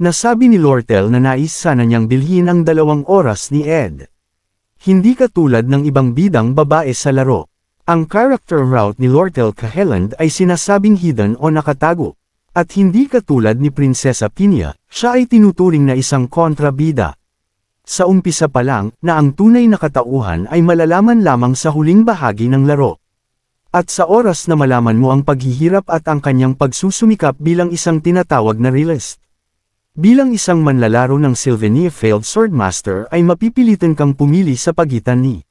Nasabi ni Lortel na nais sana niyang bilhin ang 2 oras ni Ed. Hindi katulad ng ibang bidang babae sa laro. Ang character route ni Lortel Caheland ay sinasabing hidden o nakatago. At hindi katulad ni Prinsesa Pinia, siya ay tinuturing na isang kontrabida. Sa umpisa pa lang, na ang tunay na katauhan ay malalaman lamang sa huling bahagi ng laro. At sa oras na malaman mo ang paghihirap at ang kanyang pagsusumikap bilang isang tinatawag na realist. Bilang isang manlalaro ng Sylvania Failed Swordmaster ay mapipilitan kang pumili sa pagitan ni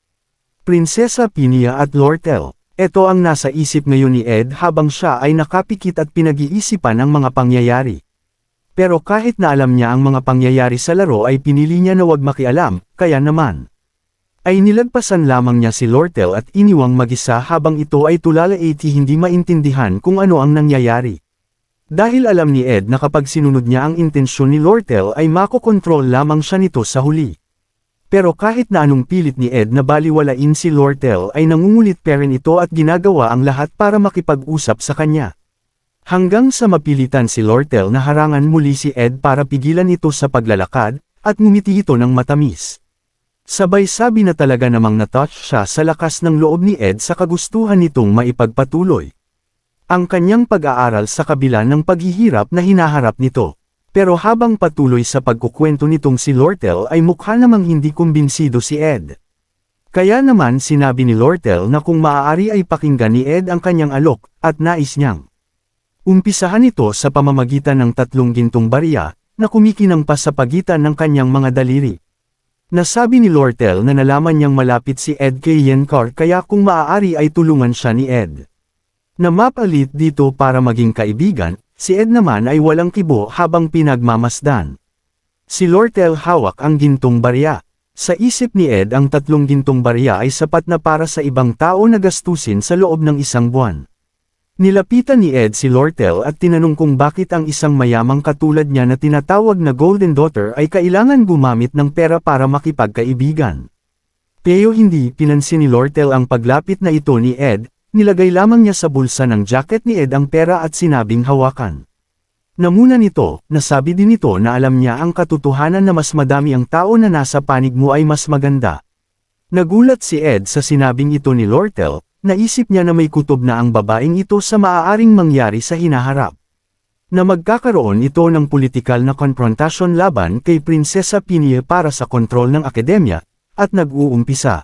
Prinsesa Pinia at Lortel. Ito ang nasa isip ngayon ni Ed habang siya ay nakapikit at pinag-iisipan ang mga pangyayari. Pero kahit na alam niya ang mga pangyayari sa laro ay pinili niya na wag makialam, kaya naman ay nilagpasan lamang niya si Lortel at iniwang mag-isa habang ito ay tulala at hindi maintindihan kung ano ang nangyayari. Dahil alam ni Ed na kapag sinunod niya ang intensyon ni Lortel ay makokontrol lamang siya nito sa huli. Pero kahit na anong pilit ni Ed na baliwalain si Lortel ay nangungulit pa rin ito at ginagawa ang lahat para makipag-usap sa kanya. Hanggang sa mapilitan si Lortel na harangan muli si Ed para pigilan ito sa paglalakad, at ngumiti ito ng matamis. Sabay sabi na talaga namang natouch siya sa lakas ng loob ni Ed sa kagustuhan nitong maipagpatuloy ang kanyang pag-aaral sa kabila ng paghihirap na hinaharap nito. Pero habang patuloy sa pagkukwento nitong si Lortel ay mukha namang hindi kumbinsido si Ed. Kaya naman sinabi ni Lortel na kung maaari ay pakinggan ni Ed ang kanyang alok, at nais niyang umpisahan ito sa pamamagitan ng 3 gintong barya, na kumikinang pa sa pagitan ng kanyang mga daliri. Nasabi ni Lortel na nalaman niyang malapit si Ed kay Yencar kaya kung maaari ay tulungan siya ni Ed na mapalit dito para maging kaibigan. Si Ed naman ay walang kibo habang pinagmamasdan. Si Lortel hawak ang gintong barya. Sa isip ni Ed ang 3 gintong barya ay sapat na para sa ibang tao na gastusin sa loob ng 1 buwan. Nilapitan ni Ed si Lortel at tinanong kung bakit ang isang mayamang katulad niya na tinatawag na Golden Daughter ay kailangan gumamit ng pera para makipagkaibigan. Pero hindi pinansin ni Lortel ang paglapit na ito ni Ed. Nilagay lamang niya sa bulsa ng jacket ni Ed ang pera at sinabing hawakan. Namuna nito, nasabi din nito na alam niya ang katotohanan na mas madami ang tao na nasa panig mo ay mas maganda. Nagulat si Ed sa sinabing ito ni Lortel, naisip niya na may kutob na ang babaeng ito sa maaaring mangyari sa hinaharap. Na magkakaroon ito ng politikal na konfrontasyon laban kay Prinsesa Pinia para sa kontrol ng akademya, at nag-uumpisa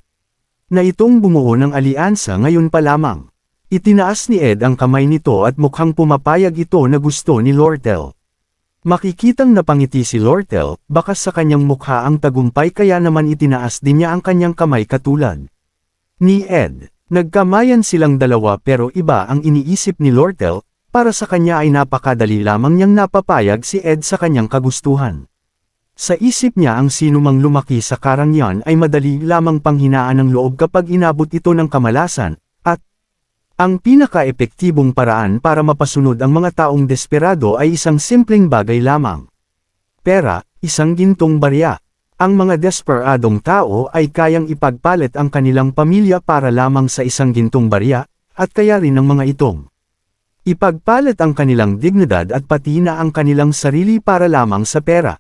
na itong bumuo ng alyansa ngayon pa lamang. Itinaas ni Ed ang kamay nito at mukhang pumapayag ito na gusto ni Lortel. Makikitang napangiti si Lortel, bakas sa kanyang mukha ang tagumpay kaya naman itinaas din niya ang kanyang kamay katulad ni Ed. Nagkamayan silang dalawa pero iba ang iniisip ni Lortel, para sa kanya ay napakadali lamang niyang napapayag si Ed sa kanyang kagustuhan. Sa isip niya ang sinumang lumaki sa karangyan ay madali lamang panghinaan ng loob kapag inabot ito ng kamalasan, at ang pinaka-epektibong paraan para mapasunod ang mga taong desperado ay isang simpleng bagay lamang. Pera, 1 gintong barya. Ang mga desperadong tao ay kayang ipagpalit ang kanilang pamilya para lamang sa 1 gintong barya, at kaya rin ng mga itong ipagpalit ang kanilang dignidad at pati na ang kanilang sarili para lamang sa pera.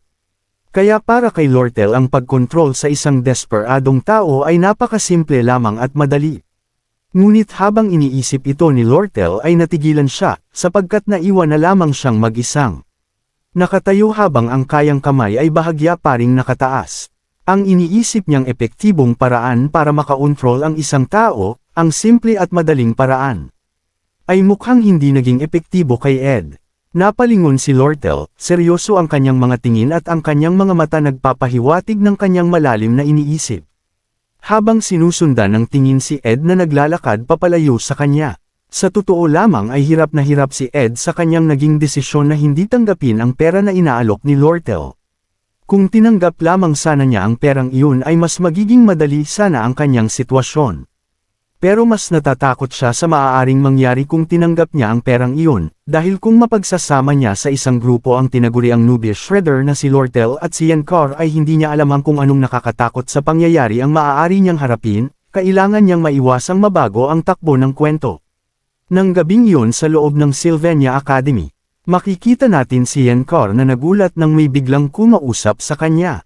Kaya para kay Lortel ang pagkontrol sa isang desperadong tao ay napakasimple lamang at madali. Ngunit habang iniisip ito ni Lortel ay natigilan siya, sapagkat naiwan na lamang siyang mag-isang nakatayo habang ang kayang kamay ay bahagya pa ring nakataas. Ang iniisip niyang epektibong paraan para makakontrol ang isang tao, ang simple at madaling paraan, ay mukhang hindi naging epektibo kay Ed. Napalingon si Lortel, seryoso ang kanyang mga tingin at ang kanyang mga mata nagpapahiwatig ng kanyang malalim na iniisip. Habang sinusundan ng tingin si Ed na naglalakad papalayo sa kanya. Sa totoo lamang ay hirap na hirap si Ed sa kanyang naging desisyon na hindi tanggapin ang pera na inaalok ni Lortel. Kung tinanggap lamang sana niya ang perang iyon ay mas magiging madali sana ang kanyang sitwasyon. Pero mas natatakot siya sa maaaring mangyari kung tinanggap niya ang perang iyon, dahil kung mapagsasama niya sa isang grupo ang tinaguriang Nubia Shredder na si Lortel at si Yencar ay hindi niya alam kung anong nakakatakot sa pangyayari ang maaari niyang harapin, kailangan niyang maiwasang mabago ang takbo ng kwento. Nang gabing iyon sa loob ng Sylvania Academy, Makikita natin si Yenkar na nagulat nang may biglang kumausap sa kanya.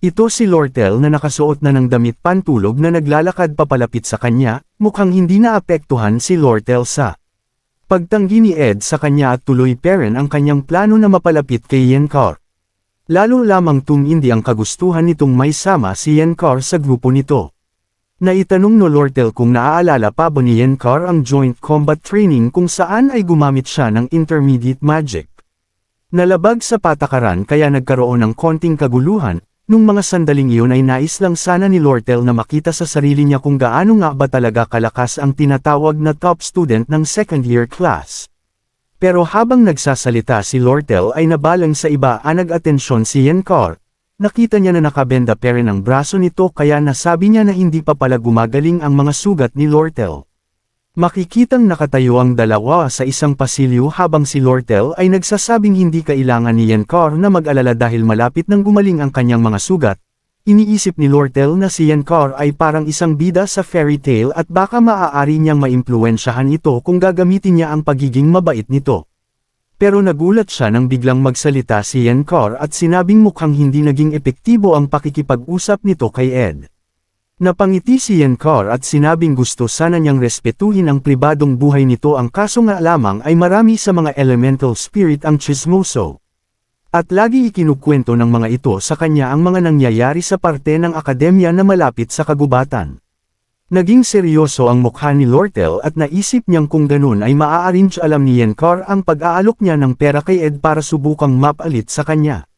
Ito si Lortel na nakasuot na ng damit pantulog na naglalakad papalapit sa kanya, mukhang hindi naapektuhan si Lortel sa pagtanggi ni Ed sa kanya at tuloy pa rin ang kanyang plano na mapalapit kay Yenkar. Lalo lamang hindi ang kagustuhan nitong may sama si Yenkar sa grupo nito. Naitanong no Lortel kung naaalala pa ba ni Yenkar ang joint combat training kung saan ay gumamit siya ng intermediate magic. Nalabag sa patakaran kaya nagkaroon ng konting kaguluhan, nung mga sandaling iyon ay nais lang sana ni Lortel na makita sa sarili niya kung gaano nga ba talaga kalakas ang tinatawag na top student ng second year class. Pero habang nagsasalita si Lortel ay nabalang sa iba nag-atensyon si Yenkar. Nakita niya na nakabenda pa rin ang braso nito kaya nasabi niya na hindi pa pala gumagaling ang mga sugat ni Lortel. Makikitang nakatayo ang dalawa sa isang pasilyo habang si Lortel ay nagsasabing hindi kailangan ni Yenkar na mag-alala dahil malapit nang gumaling ang kanyang mga sugat. Iniisip ni Lortel na si Yenkar ay parang isang bida sa fairy tale at baka maaari niyang maimpluwensyahan ito kung gagamitin niya ang pagiging mabait nito. Pero nagulat siya nang biglang magsalita si Yenkar at sinabing mukhang hindi naging epektibo ang pakikipag-usap nito kay Ed. Napangiti si Yenkar at sinabing gusto sana niyang respetuhin ang pribadong buhay nito ang kaso nga lamang ay marami sa mga elemental spirit ang chismoso. At lagi ikinukwento ng mga ito sa kanya ang mga nangyayari sa parte ng akademya na malapit sa kagubatan. Naging seryoso ang mukha ni Lortel at naisip niyang kung ganun ay maa-arrange alam ni Yenkar ang pag-aalok niya ng pera kay Ed para subukang mapalit sa kanya.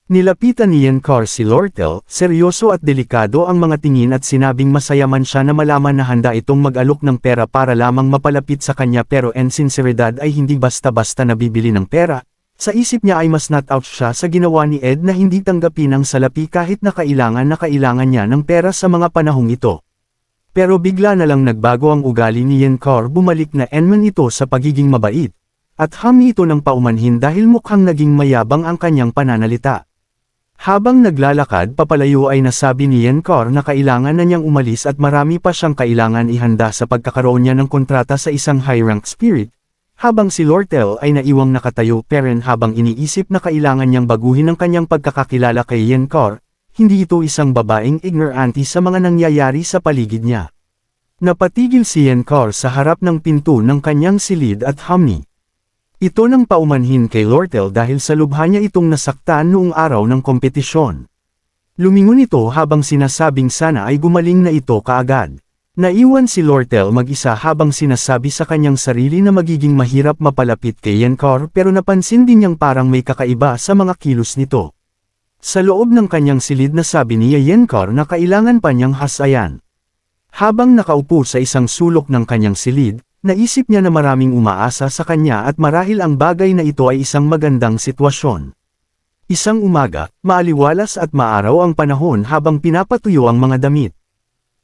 Nilapitan ni Yenkar si Lortel, seryoso at delikado ang mga tingin at sinabing masaya man siya na malaman na handa itong mag-alok ng pera para lamang mapalapit sa kanya pero en sinseridad ay hindi basta-basta nabibili ng pera. Sa isip niya ay mas not out siya sa ginawa ni Ed na hindi tanggapin ang salapi kahit na kailangan niya ng pera sa mga panahong ito. Pero bigla na lang nagbago ang ugali ni Yenkar bumalik na enman ito sa pagiging mabait. At hami ito ng paumanhin dahil mukhang naging mayabang ang kanyang pananalita. Habang naglalakad papalayo ay nasabi ni Yenkar na kailangan na niyang umalis at marami pa siyang kailangan ihanda sa pagkakaroon niya ng kontrata sa isang high-rank spirit. Habang si Lortel ay naiwang nakatayo peren habang iniisip na kailangan niyang baguhin ang kanyang pagkakakilala kay Yenkar. Hindi ito isang babaeng ignorante sa mga nangyayari sa paligid niya. Napatigil si Yenkar sa harap ng pinto ng kanyang silid at humni. Ito nang paumanhin kay Lortel dahil sa lubha niya itong nasaktan noong araw ng kompetisyon. Lumingon ito habang sinasabing sana ay gumaling na ito kaagad. Naiwan si Lortel mag-isa habang sinasabi sa kanyang sarili na magiging mahirap mapalapit kay Yenkar pero napansin din niyang parang may kakaiba sa mga kilos nito. Sa loob ng kanyang silid na sabi ni Yenkar na kailangan pa niyang hasayan. Habang nakaupo sa isang sulok ng kanyang silid, naisip niya na maraming umaasa sa kanya at marahil ang bagay na ito ay isang magandang sitwasyon. Isang umaga, maaliwalas at maaraw ang panahon habang pinapatuyo ang mga damit.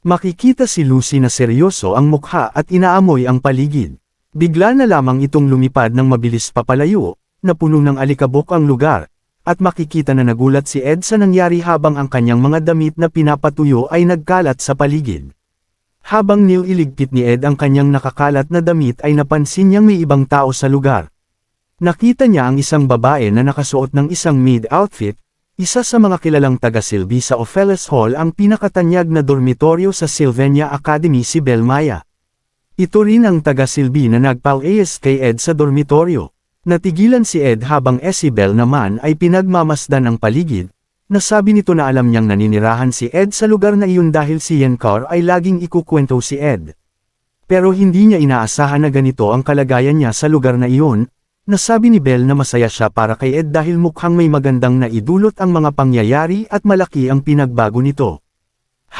Makikita si Lucy na seryoso ang mukha at inaamoy ang paligid. Bigla na lamang itong lumipad ng mabilis papalayo, na puno ng alikabok ang lugar. At makikita na nagulat si Ed sa nangyari habang ang kanyang mga damit na pinapatuyo ay nagkalat sa paligid. Habang nililigpit ni Ed ang kanyang nakakalat na damit ay napansin niyang may ibang tao sa lugar. Nakita niya ang isang babae na nakasuot ng isang maid outfit, isa sa mga kilalang taga-silbi sa Opheles Hall ang pinakatanyag na dormitoryo sa Sylvania Academy si Belmaya. Ito rin ang taga-silbi na nagpal-AS kay Ed sa dormitoryo. Natigilan si Ed habang si Belle naman ay pinagmamasdan ang paligid. Nasabi nito na alam niyang naninirahan si Ed sa lugar na iyon dahil si Yenkar ay laging ikukwento si Ed. Pero hindi niya inaasahan na ganito ang kalagayan niya sa lugar na iyon. Nasabi ni Belle na masaya siya para kay Ed dahil mukhang may magandang naidulot ang mga pangyayari at malaki ang pinagbago nito.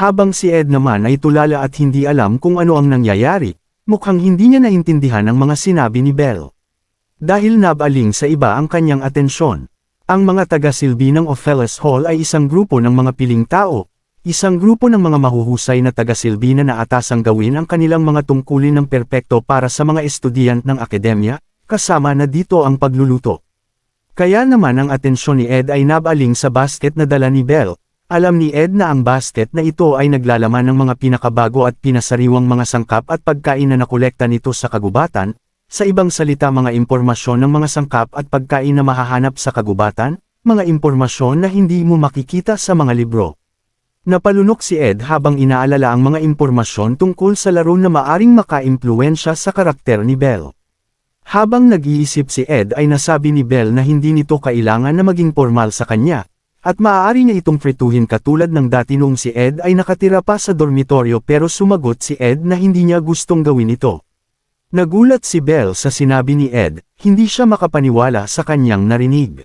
Habang si Ed naman ay tulala at hindi alam kung ano ang nangyayari, mukhang hindi niya naintindihan ang mga sinabi ni Belle. Dahil nabaling sa iba ang kanyang atensyon. Ang mga taga-silbi ng Opheles Hall ay isang grupo ng mga piling tao, isang grupo ng mga mahuhusay na taga-silbi na naatasang gawin ang kanilang mga tungkulin ng perpekto para sa mga estudyant ng akademya, kasama na dito ang pagluluto. Kaya naman ang atensyon ni Ed ay nabaling sa basket na dala ni Belle. Alam ni Ed na ang basket na ito ay naglalaman ng mga pinakabago at pinasariwang mga sangkap at pagkain na nakolekta nito sa kagubatan. sa ibang salita mga impormasyon ng mga sangkap at pagkain na mahahanap sa kagubatan, mga impormasyon na hindi mo makikita sa mga libro. Napalunok si Ed habang inaalala ang mga impormasyon tungkol sa laro na maaring makaimpluwensya sa karakter ni Belle. Habang nag-iisip si Ed ay nasabi ni Belle na hindi nito kailangan na maging formal sa kanya, at maaari niya itong frituhin katulad ng dati noong si Ed ay nakatira pa sa dormitoryo pero sumagot si Ed na hindi niya gustong gawin ito. Nagulat si Belle sa sinabi ni Ed, hindi siya makapaniwala sa kanyang narinig.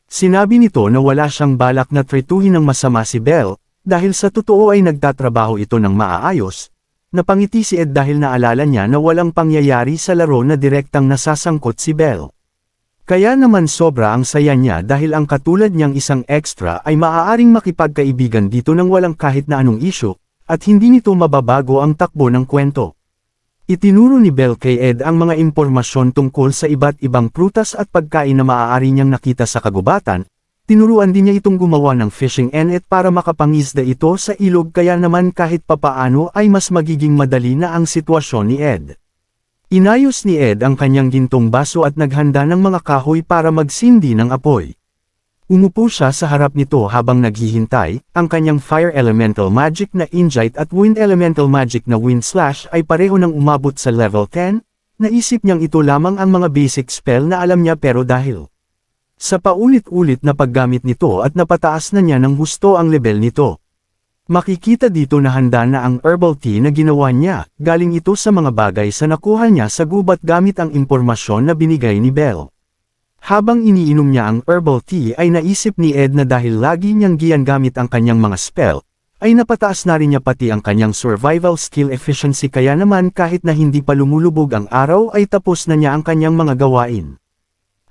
Sinabi nito na wala siyang balak na frituhin ng masama si Belle, dahil sa totoo ay nagtatrabaho ito ng maayos. Napangiti si Ed dahil naalala niya na walang pangyayari sa laro na direktang nasasangkot si Belle. Kaya naman sobra ang saya niya dahil ang katulad niyang isang extra ay maaaring makipagkaibigan dito ng walang kahit na anong issue, at hindi nito mababago ang takbo ng kwento. Itinuro ni Belle kay Ed ang mga impormasyon tungkol sa iba't ibang prutas at pagkain na maaari niyang nakita sa kagubatan. Tinuruan din niya itong gumawa ng fishing net para makapangisda ito sa ilog kaya naman kahit papaano ay mas magiging madali na ang sitwasyon ni Ed. Inayos ni Ed ang kanyang gintong baso at naghanda ng mga kahoy para magsindi ng apoy. Umupo siya sa harap nito habang naghihintay, ang kanyang fire elemental magic na Injite at wind elemental magic na Wind Slash ay pareho nang umabot sa level 10, naisip niyang ito lamang ang mga basic spell na alam niya pero dahil sa paulit-ulit na paggamit nito at napataas na niya ng husto ang level nito. Makikita dito na handa na ang herbal tea na ginawa niya, galing ito sa mga bagay sa nakuha niya sa gubat gamit ang impormasyon na binigay ni Belle. Habang iniinom niya ang herbal tea ay naisip ni Ed na dahil lagi niyang giyan-gamit ang kanyang mga spell, ay napataas na rin niya pati ang kanyang survival skill efficiency kaya naman kahit na hindi pa lumulubog ang araw ay tapos na niya ang kanyang mga gawain.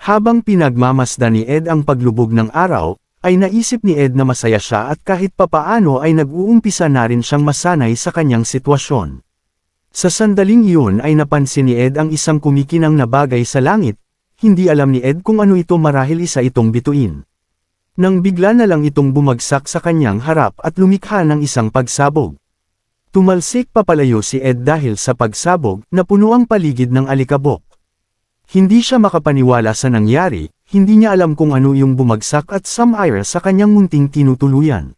Habang pinagmamasdan ni Ed ang paglubog ng araw, ay naisip ni Ed na masaya siya at kahit papaano ay nag-uumpisa na rin siyang masanay sa kanyang sitwasyon. Sa sandaling iyon ay napansin ni Ed ang isang kumikinang na bagay sa langit, hindi alam ni Ed kung ano ito marahil isa itong bituin. Nang bigla na lang itong bumagsak sa kanyang harap at lumikha ng isang pagsabog. Tumalsik papalayo si Ed dahil sa pagsabog na puno ang paligid ng alikabok. Hindi siya makapaniwala sa nangyari, hindi niya alam kung ano yung bumagsak at sumire sa kanyang munting tinutuluyan.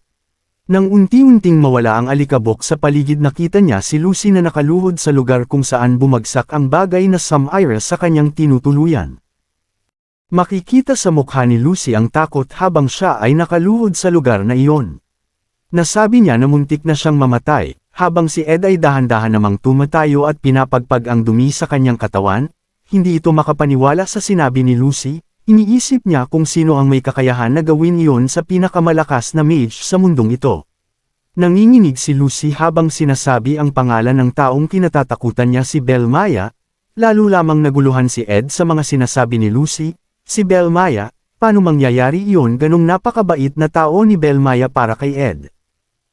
Nang unti-unting mawala ang alikabok sa paligid nakita niya si Lucy na nakaluhod sa lugar kung saan bumagsak ang bagay na sumire sa kanyang tinutuluyan. Makikita sa mukha ni Lucy ang takot habang siya ay nakaluhod sa lugar na iyon. Nasabi niya na muntik na siyang mamatay, habang si Ed ay dahan-dahan namang tumatayo at pinapagpag ang dumi sa kanyang katawan. Hindi ito makapaniwala sa sinabi ni Lucy, iniisip niya kung sino ang may kakayahan na gawin iyon sa pinakamalakas na mage sa mundong ito. Nanginginig si Lucy habang sinasabi ang pangalan ng taong kinatatakutan niya si Belle Maya, lalo lamang naguluhan si Ed sa mga sinasabi ni Lucy, si Belle Maya, paano mangyayari iyon ganong napakabait na tao ni Belle Maya para kay Ed.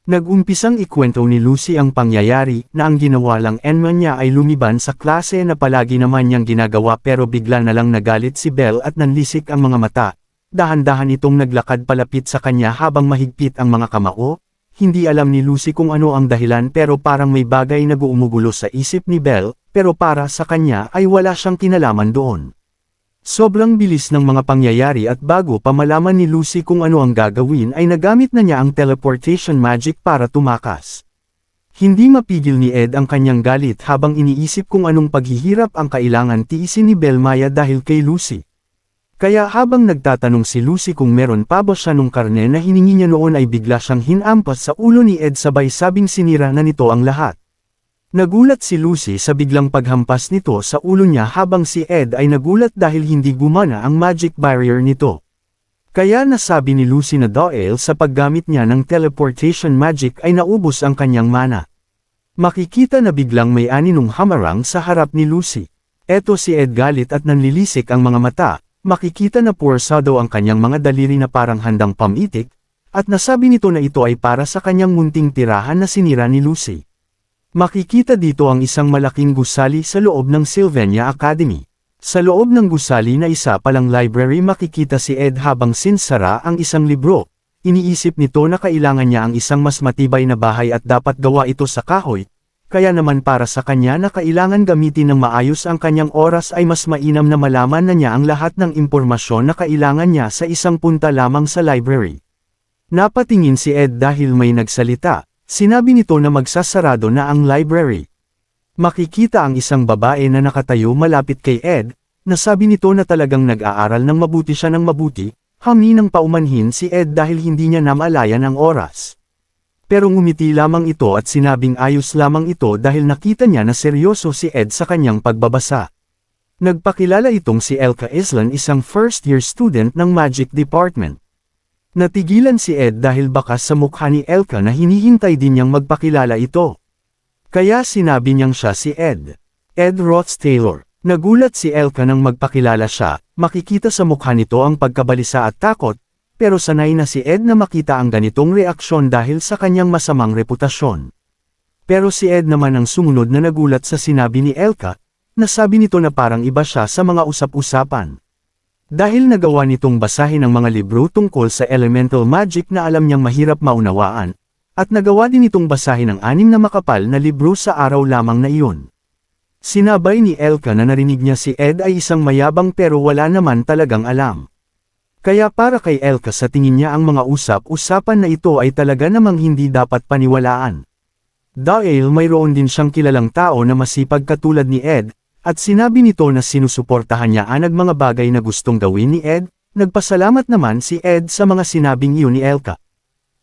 Nag-umpisang ikwento ni Lucy ang pangyayari na ang ginawa lang niya ay lumiban sa klase na palagi naman niyang ginagawa pero bigla na lang nagalit si Belle at nanlisik ang mga mata. Dahan-dahan itong naglakad palapit sa kanya habang mahigpit ang mga kamao. Hindi alam ni Lucy kung ano ang dahilan pero parang may bagay na guumugulo sa isip ni Belle, pero para sa kanya ay wala siyang kinalaman doon. Sobrang bilis ng mga pangyayari at bago pa malaman ni Lucy kung ano ang gagawin ay nagamit na niya ang teleportation magic para tumakas. Hindi mapigil ni Ed ang kanyang galit habang iniisip kung anong paghihirap ang kailangan tiisin ni Belle Maya dahil kay Lucy. Kaya habang nagtatanong si Lucy kung meron pa ba siya nung karne na hiningi niya noon ay bigla siyang hinampas sa ulo ni Ed sabay sabing sinira na nito ang lahat. Nagulat si Lucy sa biglang paghampas nito sa ulo niya habang si Ed ay nagulat dahil hindi gumana ang magic barrier nito. Kaya nasabi ni Lucy na dahil sa paggamit niya ng teleportation magic ay naubos ang kanyang mana. Makikita na biglang may aninong hamarang sa harap ni Lucy. Eto si Ed galit at nanlilisik ang mga mata, makikita na puwersado ang kanyang mga daliri na parang handang pamitik, at nasabi nito na ito ay para sa kanyang munting tirahan na sinira ni Lucy. Makikita dito ang isang malaking gusali sa loob ng Sylvania Academy. Sa loob ng gusali na isa palang library makikita si Ed habang sinsara ang isang libro. Iniisip nito na kailangan niya ang isang mas matibay na bahay at dapat gawa ito sa kahoy. kaya naman para sa kanya na kailangan gamitin ng maayos ang kanyang oras ay mas mainam na malaman na niya ang lahat ng impormasyon na kailangan niya sa isang punta lamang sa library. Napatingin si Ed dahil may nagsalita, sinabi nito na magsasarado na ang library. Makikita ang isang babae na nakatayo malapit kay Ed, nasabi nito na talagang nag-aaral ng mabuti siya ng mabuti, haminang paumanhin si Ed dahil hindi niya namalayan ang oras. Pero ngumiti lamang ito at sinabing ayos lamang ito dahil nakita niya na seryoso si Ed sa kanyang pagbabasa. Nagpakilala itong si Elka Islan, isang first-year student ng Magic Department. Natigilan si Ed dahil bakas sa mukha ni Elka na hinihintay din niyang magpakilala ito. Kaya sinabi niyang siya si Ed. Ed Roth Taylor. Nagulat si Elka nang magpakilala siya, makikita sa mukha nito ang pagkabalisa at takot, pero sanay na si Ed na makita ang ganitong reaksyon dahil sa kanyang masamang reputasyon. Pero si Ed naman ang sumunod na nagulat sa sinabi ni Elka, nasabi nito na parang iba siya sa mga usap-usapan. Dahil nagawa nitong basahin ang mga libro tungkol sa elemental magic na alam niyang mahirap maunawaan, at nagawa din itong basahin ang 6 na makapal na libro sa araw lamang na iyon. Sinabay ni Elka na narinig niya si Ed ay isang mayabang pero wala naman talagang alam. Kaya para kay Elka sa tingin niya ang mga usap-usapan na ito ay talaga namang hindi dapat paniwalaan. Dahil mayroon din siyang kilalang tao na masipag katulad ni Ed, at sinabi nito na sinusuportahan niya ang mga bagay na gustong gawin ni Ed, nagpasalamat naman si Ed sa mga sinabing iyon ni Elka.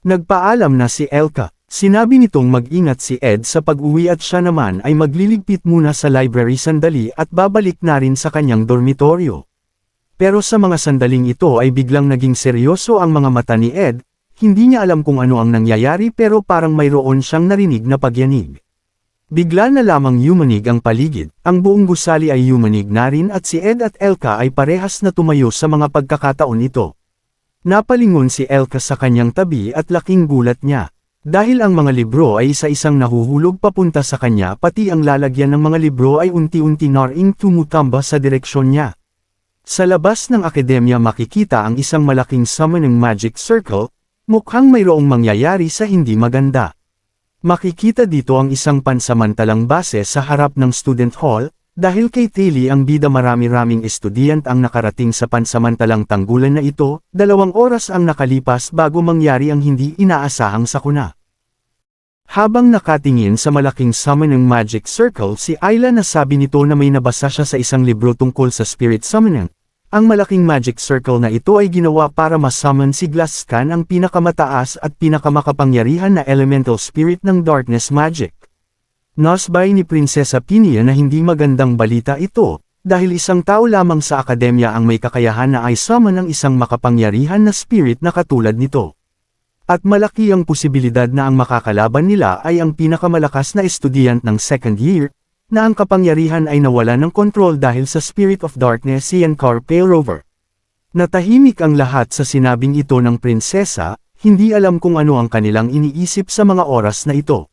Nagpaalam na si Elka, sinabi nitong mag-ingat si Ed sa pag-uwi at siya naman ay magliligpit muna sa library sandali at babalik na rin sa kanyang dormitoryo. Pero sa mga sandaling ito ay biglang naging seryoso ang mga mata ni Ed, hindi niya alam kung ano ang nangyayari pero parang mayroon siyang narinig na pagyanig. Bigla na lamang yumanig ang paligid, ang buong gusali ay yumanig na rin at si Ed at Elka ay parehas na tumayo sa mga pagkakataon ito. Napalingon si Elka sa kanyang tabi at laking gulat niya. Dahil ang mga libro ay isa-isang nahuhulog papunta sa kanya pati ang lalagyan ng mga libro ay unti-unti na ring tumutamba sa direksyon niya. Sa labas ng akademya makikita ang isang malaking summoning magic circle, mukhang mayroong mangyayari sa hindi maganda. Makikita dito ang isang pansamantalang base sa harap ng student hall, dahil kay Tilly ang bida marami-raming estudyant ang nakarating sa pansamantalang tanggulan na ito, 2 oras ang nakalipas bago mangyari ang hindi inaasahang sakuna. Habang nakatingin sa malaking summoning magic circle si Ayla nasabi nito na may nabasa siya sa isang libro tungkol sa spirit summoning. Ang malaking magic circle na ito ay ginawa para masummon si Glascan, ang pinakamataas at pinakamakapangyarihan na elemental spirit ng darkness magic. Nasbay ni Prinsesa Pinia na hindi magandang balita ito, dahil isang tao lamang sa akademya ang may kakayahan na i-summon ng isang makapangyarihan na spirit na katulad nito. At malaki ang posibilidad na ang makakalaban nila ay ang pinakamalakas na estudyant ng second year, na ang kapangyarihan ay nawala ng kontrol dahil sa Spirit of Darkness si Yankar Palerover. Natahimik ang lahat sa sinabing ito ng prinsesa, hindi alam kung ano ang kanilang iniisip sa mga oras na ito.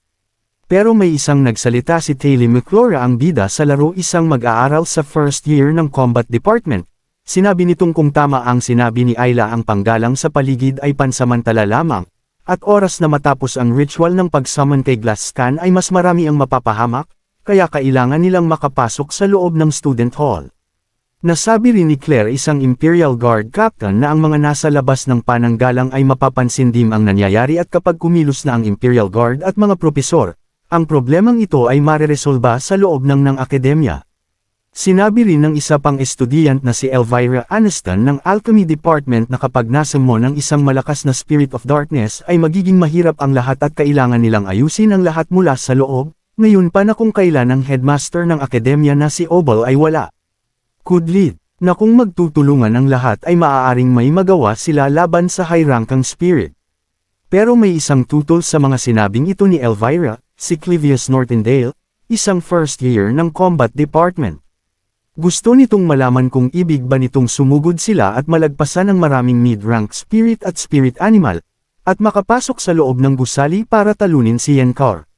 Pero may isang nagsalita si Taylor McClura, ang bida sa laro, isang mag-aaral sa first year ng Combat Department. Sinabi nitong kung tama ang sinabi ni Ayla, ang panggalang sa paligid ay pansamantala lamang, at oras na matapos ang ritual ng pag-summon kay Glascan ay mas marami ang mapapahamak, kaya kailangan nilang makapasok sa loob ng student hall. Nasabi rin ni Claire, isang Imperial Guard captain, na ang mga nasa labas ng pananggalang ay mapapansin din ang nangyayari at kapag kumilos na ang Imperial Guard at mga propesor, ang problemang ito ay mareresolba sa loob ng akademya. Sinabi rin ng isa pang estudyant na si Elvira Aniston ng Alchemy Department na kapag nasamon ng isang malakas na Spirit of Darkness ay magiging mahirap ang lahat at kailangan nilang ayusin ang lahat mula sa loob, ngayon pa na kung kailan ang headmaster ng akademya na si Obal ay wala. Kudlit, na kung magtutulungan ang lahat ay maaaring may magawa sila laban sa high-rankang spirit. Pero may isang tutol sa mga sinabing ito ni Elvira, si Clivius Nortendale, isang first year ng Combat Department. Gusto nitong malaman kung ibig ba nitong sumugod sila at malagpasan ng maraming mid-rank spirit at spirit animal, at makapasok sa loob ng gusali para talunin si Yankar.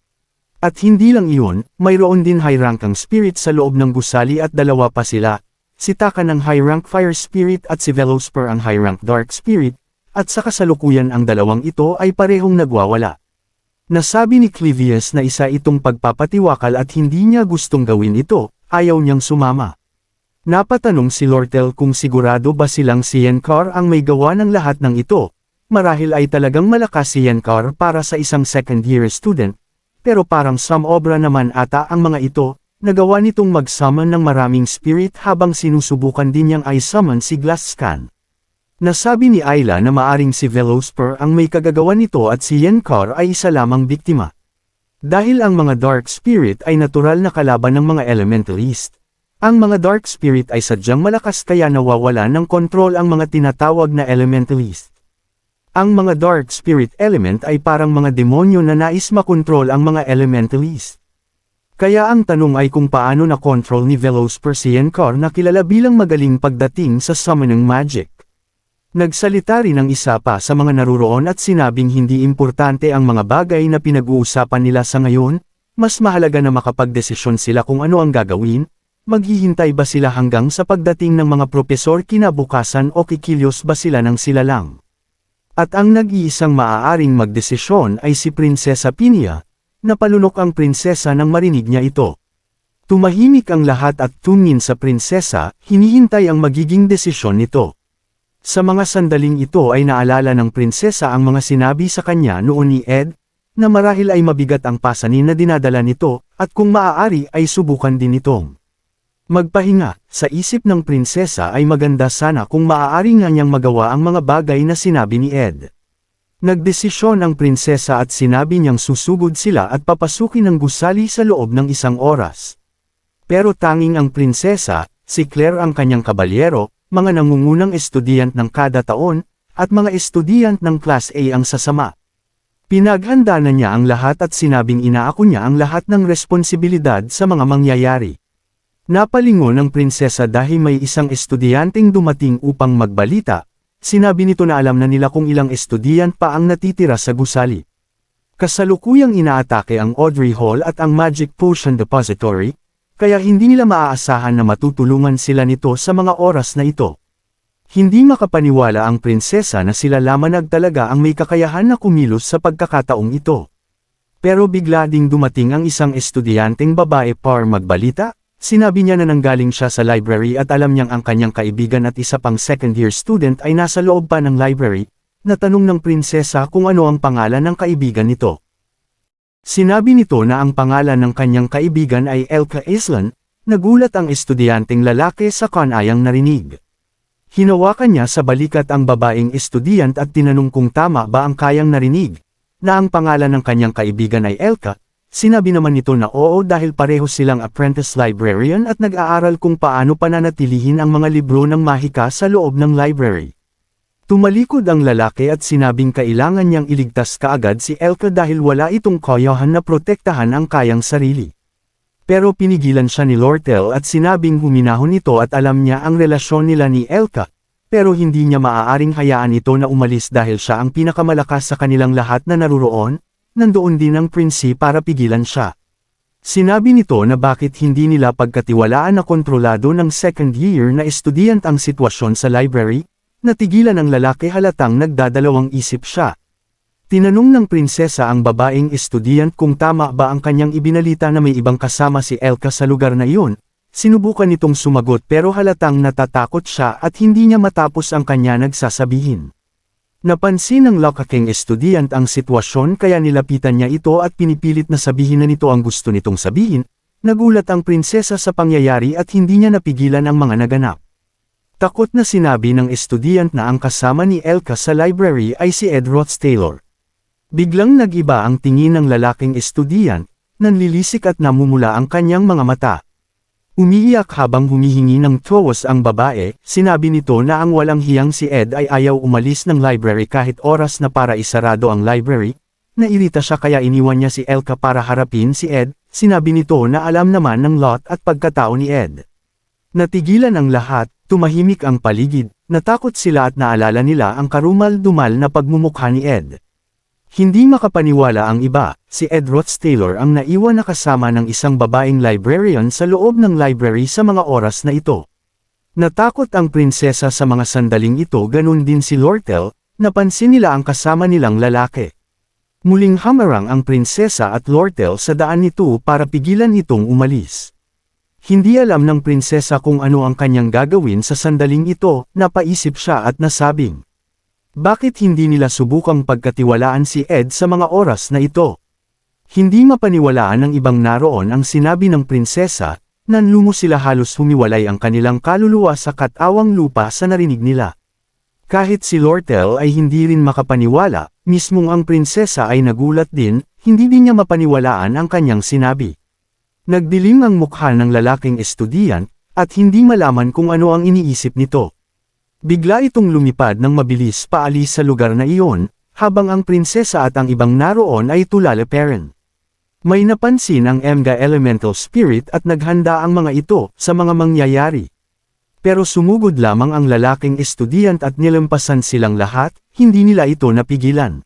At hindi lang iyon, mayroon din high-rankang spirit sa loob ng gusali at 2 pa sila, si Taka ng high-rank fire spirit at si Velosper ang high-rank dark spirit, at sa kasalukuyan ang 2 ito ay parehong nagwawala. Nasabi ni Clivius na isa itong pagpapatiwakal at hindi niya gustong gawin ito, ayaw niyang sumama. Napatanong si Lortel kung sigurado ba silang si Yencar ang may gawa ng lahat ng ito. Marahil ay talagang malakas si Yencar para sa isang second-year student, pero parang samobra naman ata ang mga ito, nagawa nitong mag-summon ng maraming spirit habang sinusubukan din niyang i-summon si Glasscan. Nasabi ni Ayla na maaring si Velosper ang may kagagawan nito at si Yencar ay isa lamang biktima. Dahil ang mga dark spirit ay natural na kalaban ng mga elementalist. Ang mga dark spirit ay sadyang malakas kaya nawawala ng kontrol ang mga tinatawag na elementalist. Ang mga dark spirit element ay parang mga demonyo na nais makontrol ang mga elementalist. Kaya ang tanong ay kung paano na-control ni Velosper si Yencar na kilala bilang magaling pagdating sa summoning magic. Nagsalita rin ang isa pa sa mga naruroon at sinabing hindi importante ang mga bagay na pinag-uusapan nila sa ngayon, mas mahalaga na makapagdesisyon sila kung ano ang gagawin, maghihintay ba sila hanggang sa pagdating ng mga propesor kinabukasan o kikilos ba sila ng sila lang. At ang nag-iisang maaaring magdesisyon ay si Prinsesa Pinia, napalunok ang prinsesa nang marinig niya ito. Tumahimik ang lahat at tumingin sa prinsesa, hinihintay ang magiging desisyon nito. Sa mga sandaling ito ay naalala ng prinsesa ang mga sinabi sa kanya noon ni Ed, na marahil ay mabigat ang pasanin na dinadala nito, at kung maaari ay subukan din itong magpahinga. Sa isip ng prinsesa ay maganda sana kung maaari nga niyang magawa ang mga bagay na sinabi ni Ed. Nagdesisyon ang prinsesa at sinabi niyang susugod sila at papasukin ng gusali sa loob ng isang oras. Pero tanging ang prinsesa, si Claire ang kanyang kabalyero, mga nangungunang estudiyant ng kada taon, at mga estudiyant ng Class A ang sasama. Pinaghanda na niya ang lahat at sinabing inaako niya ang lahat ng responsibilidad sa mga mangyayari. Napalingon ang prinsesa dahil may isang estudyanteng dumating upang magbalita, sinabi nito na alam na nila kung ilang estudiyant pa ang natitira sa gusali. Kasalukuyang inaatake ang Audrey Hall at ang Magic Potion Depository, kaya hindi nila maaasahan na matutulungan sila nito sa mga oras na ito. Hindi makapaniwala ang prinsesa na sila lamang talaga ang may kakayahan na kumilos sa pagkakataong ito. Pero bigla ding dumating ang isang estudyanteng babae para magbalita. Sinabi niya na nanggaling siya sa library at alam niyang ang kanyang kaibigan at isa pang second-year student ay nasa loob pa ng library. Natanong ng prinsesa kung ano ang pangalan ng kaibigan nito. Sinabi nito na ang pangalan ng kanyang kaibigan ay Elka Islan. Nagulat ang estudyanteng lalaki sa kanayang narinig. Hinawakan niya sa balikat ang babaeng estudiyant at tinanong kung tama ba ang kayang narinig, na ang pangalan ng kanyang kaibigan ay Elka. Sinabi naman nito na oo dahil pareho silang apprentice librarian at nag-aaral kung paano pananatilihin ang mga libro ng mahika sa loob ng library. Tumalikod ang lalaki at sinabing kailangan niyang iligtas kaagad si Elka dahil wala itong kayahan na protektahan ang kayang sarili. Pero pinigilan siya ni Lortel at sinabing huminahon ito at alam niya ang relasyon nila ni Elka, pero hindi niya maaaring hayaan ito na umalis dahil siya ang pinakamalakas sa kanilang lahat na naruroon. Nandoon din ang prinsi para pigilan siya. Sinabi nito na bakit hindi nila pagkatiwalaan na kontrolado ng second year na estudiyant ang sitwasyon sa library, natigilan ang lalaki halatang nagdadalawang isip siya. Tinanong ng prinsesa ang babaeng estudiyant kung tama ba ang kanyang ibinalita na may ibang kasama si Elka sa lugar na iyon. Sinubukan nitong sumagot pero halatang natatakot siya at hindi niya matapos ang kanya nagsasabihin. Napansin ng lakaking estudiyant ang sitwasyon kaya nilapitan niya ito at pinipilit na sabihin na nito ang gusto nitong sabihin. Nagulat ang prinsesa sa pangyayari at hindi niya napigilan ang mga naganap. Takot na sinabi ng estudiyant na ang kasama ni Elka sa library ay si Ed Rothstaylor. Biglang nag-iba ang tingin ng lalaking estudiyant, nanlilisik at namumula ang kanyang mga mata. Umiiyak habang humihingi ng tuwas ang babae, sinabi nito na ang walang hiyang si Ed ay ayaw umalis ng library kahit oras na para isarado ang library. Nairita siya kaya iniwan niya si Elka para harapin si Ed, sinabi nito na alam naman ng lot at pagkatao ni Ed. Natigilan ang lahat, tumahimik ang paligid, natakot sila at naalala nila ang karumal-dumal na pagmumukha ni Ed. Hindi makapaniwala ang iba, si Ed Rothstaylor ang naiwan na kasama ng isang babaeng librarian sa loob ng library sa mga oras na ito. Natakot ang prinsesa sa mga sandaling ito, ganun din si Lortel, napansin nila ang kasama nilang lalaki. Muling hamarang ang prinsesa at Lortel sa daan nito para pigilan itong umalis. Hindi alam ng prinsesa kung ano ang kanyang gagawin sa sandaling ito, napaisip siya at nasabing. Bakit hindi nila subukang pagkatiwalaan si Ed sa mga oras na ito? Hindi mapaniwalaan ng ibang naroon ang sinabi ng prinsesa, nanlungo sila halos humiwalay ang kanilang kaluluwa sa katawang lupa sa narinig nila. Kahit si Lortel ay hindi rin makapaniwala, mismong ang prinsesa ay nagulat din, hindi din niya mapaniwalaan ang kanyang sinabi. Nagdilim ang mukha ng lalaking estudyant, at hindi malaman kung ano ang iniisip nito. Bigla itong lumipad ng mabilis paalis sa lugar na iyon, habang ang prinsesa at ang ibang naroon ay tulalaperen. May napansin ang Emga Elemental Spirit at naghanda ang mga ito sa mga mangyayari. Pero sumugod lamang ang lalaking estudyant at nilampasan silang lahat, hindi nila ito napigilan.